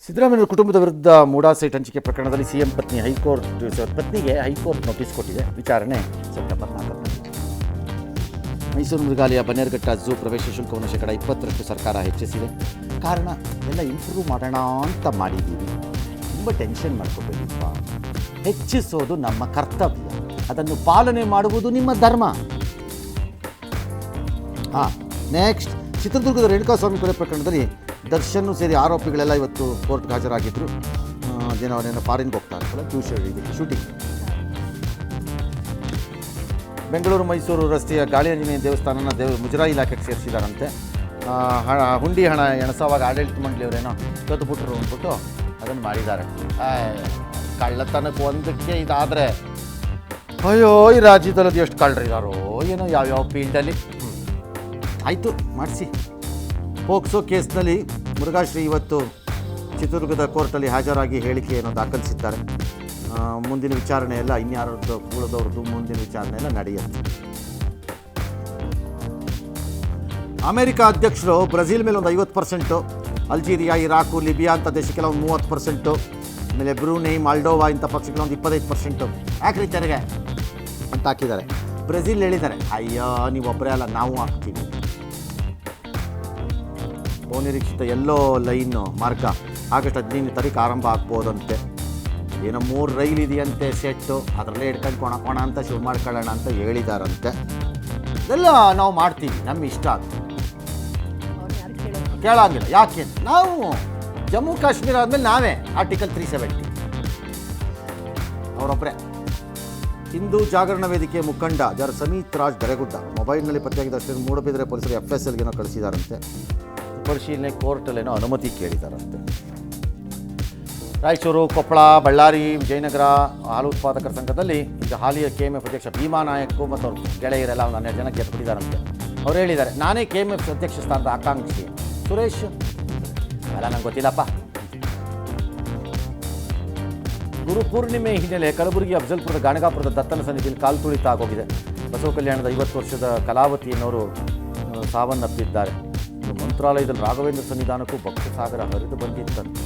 ಸಿದ್ದರಾಮಯ್ಯ ಕುಟುಂಬದ ವಿರುದ್ಧ ಮೂಡಾ ಸೈಟ್ ಹಂಚಿಕೆ ಪ್ರಕರಣದಲ್ಲಿ ಸಿಎಂ ಪತ್ನಿಗೆ ಹೈಕೋರ್ಟ್ ನೋಟಿಸ್ ಕೊಟ್ಟಿದೆ. ವಿಚಾರಣೆ ಸೆಪ್ಟೆಂಬರ್ 4. ಮೈಸೂರು ಮೃಗಾಲಯ ಬನ್ನೇರುಘಟ್ಟ ಝೂ ಪ್ರವೇಶ ಶುಲ್ಕವನ್ನು ಶೇಕಡ 20% ಸರ್ಕಾರ ಹೆಚ್ಚಿಸಿದೆ. ಕಾರಣ ಎಲ್ಲ ಇಂಪ್ರೂವ್ ಮಾಡೋಣ ಅಂತ ಮಾಡಿದ್ದೀವಿ. ತುಂಬ ಟೆನ್ಷನ್ ಮಾಡ್ಕೋಬೇಕಿಪ್ಪ. ಹೆಚ್ಚಿಸೋದು ನಮ್ಮ ಕರ್ತವ್ಯ, ಅದನ್ನು ಪಾಲನೆ ಮಾಡುವುದು ನಿಮ್ಮ ಧರ್ಮ. ನೆಕ್ಸ್ಟ್, ಚಿತ್ರದುರ್ಗದ ರೇಣುಕಾಸ್ವಾಮಿ ಕೊಲೆ ಪ್ರಕರಣದಲ್ಲಿ ದರ್ಶನ್ ಸೇರಿ ಆರೋಪಿಗಳೆಲ್ಲ ಇವತ್ತು ಕೋರ್ಟ್ಗೆ ಹಾಜರಾಗಿದ್ದರು. ಅವರೇನೋ ಫಾರಿನ್ಗೆ ಹೋಗ್ತಾ ಇರ್ತಾರೆ, ಇದಕ್ಕೆ ಶೂಟಿಂಗ್. ಬೆಂಗಳೂರು ಮೈಸೂರು ರಸ್ತೆಯ ಗಾಳಿ ಆಂಜನೇಯ ದೇವಸ್ಥಾನನ ಮುಜರಾಯಿ ಇಲಾಖೆಗೆ ಸೇರಿಸಿದಾರಂತೆ. ಹುಂಡಿ ಹಣ ಎಣಸೋವಾಗ ಆಡಳಿತ ಮಂಡಳಿಯವರೇನೋ ಕದ್ದುಬಿಟ್ರು ಅಂದ್ಬಿಟ್ಟು ಅದನ್ನು ಮಾಡಿದ್ದಾರೆ. ಕಳ್ಳತನಕ್ಕೆ ಒಂದಕ್ಕೆ ಇದಾದರೆ ಅಯ್ಯೋ, ಈ ರಾಜ್ಯದಲ್ಲಿ ಎಷ್ಟು ಕಳ್ಳರಿದಾರೋ ಏನೋ ಯಾವ್ಯಾವ ಫೀಲ್ಡಲ್ಲಿ. ಆಯಿತು, ಮಾಡಿಸಿ. ಪೋಕ್ಸೋ ಕೇಸ್ನಲ್ಲಿ ಮುರುಘಾಶ್ರೀ ಇವತ್ತು ಚಿತ್ರದುರ್ಗದ ಕೋರ್ಟಲ್ಲಿ ಹಾಜರಾಗಿ ಹೇಳಿಕೆಯನ್ನು ದಾಖಲಿಸಿದ್ದಾರೆ. ಮುಂದಿನ ವಿಚಾರಣೆ ಎಲ್ಲ ಇನ್ಯಾರದ್ದು ಉಳಿದವ್ರದ್ದು ಮುಂದಿನ ವಿಚಾರಣೆ ಎಲ್ಲ ನಡೆಯುತ್ತೆ. ಅಮೆರಿಕ ಅಧ್ಯಕ್ಷರು ಬ್ರೆಜಿಲ್ ಮೇಲೆ ಒಂದು 50%, ಅಲ್ಜೀರಿಯಾ, ಇರಾಕು, ಲಿಬಿಯಾ ಅಂತ ದೇಶಕ್ಕೆಲ್ಲ ಒಂದು 30%, ಆಮೇಲೆ ಬ್ರೂನೈ, ಮಾಲ್ಡೋವಾ ಇಂಥ ಪಕ್ಷಕ್ಕೆಲ್ಲ ಒಂದು 25% ಯಾಕ್ರಿ ತೆರಿಗೆ ಅಂತ ಹಾಕಿದ್ದಾರೆ. ಬ್ರೆಜಿಲ್ ಹೇಳಿದ್ದಾರೆ, ಅಯ್ಯೋ ನೀವು ಒಬ್ಬರೇ ಅಲ್ಲ, ನಾವು ಹಾಕ್ತೀವಿ. ಬಹುನಿರೀಕ್ಷಿತ ಎಲ್ಲೋ ಲೈನ್ ಮಾರ್ಗ ಆಗಸ್ಟ್ 15 ತಾರೀಕು ಆರಂಭ ಆಗ್ಬೋದಂತೆ. ಏನೋ 3 ರೈಲ್ ಇದೆಯಂತೆ ಸೆಟ್ಟು, ಅದರಲ್ಲೇ ಹಿಡ್ಕೊಂಡು ಕೊಣ ಅಂತ ಶುರು ಮಾಡ್ಕೊಳ್ಳೋಣ ಅಂತ ಹೇಳಿದಾರಂತೆ. ಇದೆಲ್ಲ ನಾವು ಮಾಡ್ತೀವಿ, ನಮ್ಮ ಇಷ್ಟ ಅದು, ಕೇಳಂಗಿಲ್ಲ. ಯಾಕೆ ನಾವು ಜಮ್ಮು ಕಾಶ್ಮೀರ ಆದಮೇಲೆ ನಾವೇ ಆರ್ಟಿಕಲ್ 370 ಅವರೊಬ್ಬರೇ. ಹಿಂದೂ ಜಾಗರಣ ವೇದಿಕೆ ಮುಖಂಡ ಸಮೀತ್ ರಾಜ್ ದರೆಗುಡ್ಡ ಮೊಬೈಲ್ನಲ್ಲಿ ಪತ್ತೆಯಾಗಿದ್ದಷ್ಟೇ ಮೂಡಬಿದರೆ ಪೊಲೀಸರು FSLಗೇನೋ ಕಳಿಸಿದಾರಂತೆ. ಪರಿಶೀಲನೆ ಕೋರ್ಟಲ್ಲೇನೋ ಅನುಮತಿ ಕೇಳಿದಾರಂತೆ. ರಾಯಚೂರು, ಕೊಪ್ಪಳ, ಬಳ್ಳಾರಿ, ವಿಜಯನಗರ ಹಾಲು ಉತ್ಪಾದಕರ ಸಂಘದಲ್ಲಿ ಈಗ ಹಾಲಿಯ KMF ಅಧ್ಯಕ್ಷ ಭೀಮಾ ನಾಯಕ್ ಮತ್ತು ಅವ್ರ ಗೆಳೆಯರೆಲ್ಲ ಒಂದು 12 ಜನ ಗೆದ್ದುಬಿಟ್ಟಿದ್ದಾರಂತೆ. ಅವ್ರು ಹೇಳಿದ್ದಾರೆ, ನಾನೇ KMF ಅಧ್ಯಕ್ಷ ಸ್ಥಾನದ ಆಕಾಂಕ್ಷಿ. ಸುರೇಶ್ ಅಲ್ಲ, ನಂಗೆ ಗೊತ್ತಿಲ್ಲಪ್ಪ. ಗುರುಪೂರ್ಣಿಮೆ ಹಿನ್ನೆಲೆ ಕಲಬುರಗಿ ಅಫಜಲ್ಪುರದ ಗಾಣಗಾಪುರದ ದತ್ತನ ಸನ್ನಿಧಿಯಲ್ಲಿ ಕಾಲು ತುಳಿತ ಆಗೋಗಿದೆ. ಬಸವ ಕಲ್ಯಾಣದ 50 ವರ್ಷದ ಕಲಾವತಿ ಎನ್ನುವರು ಸಾವನ್ನಪ್ಪಿದ್ದಾರೆ. ಮಂತ್ರಾಲಯದಲ್ಲಿ ರಾಘವೇಂದ್ರ ಸನ್ನಿಧಾನಕ್ಕೂ ಭಕ್ತ ಸಾಗರ ಹರಿದು ಬಂದಿತ್ತಂತೆ.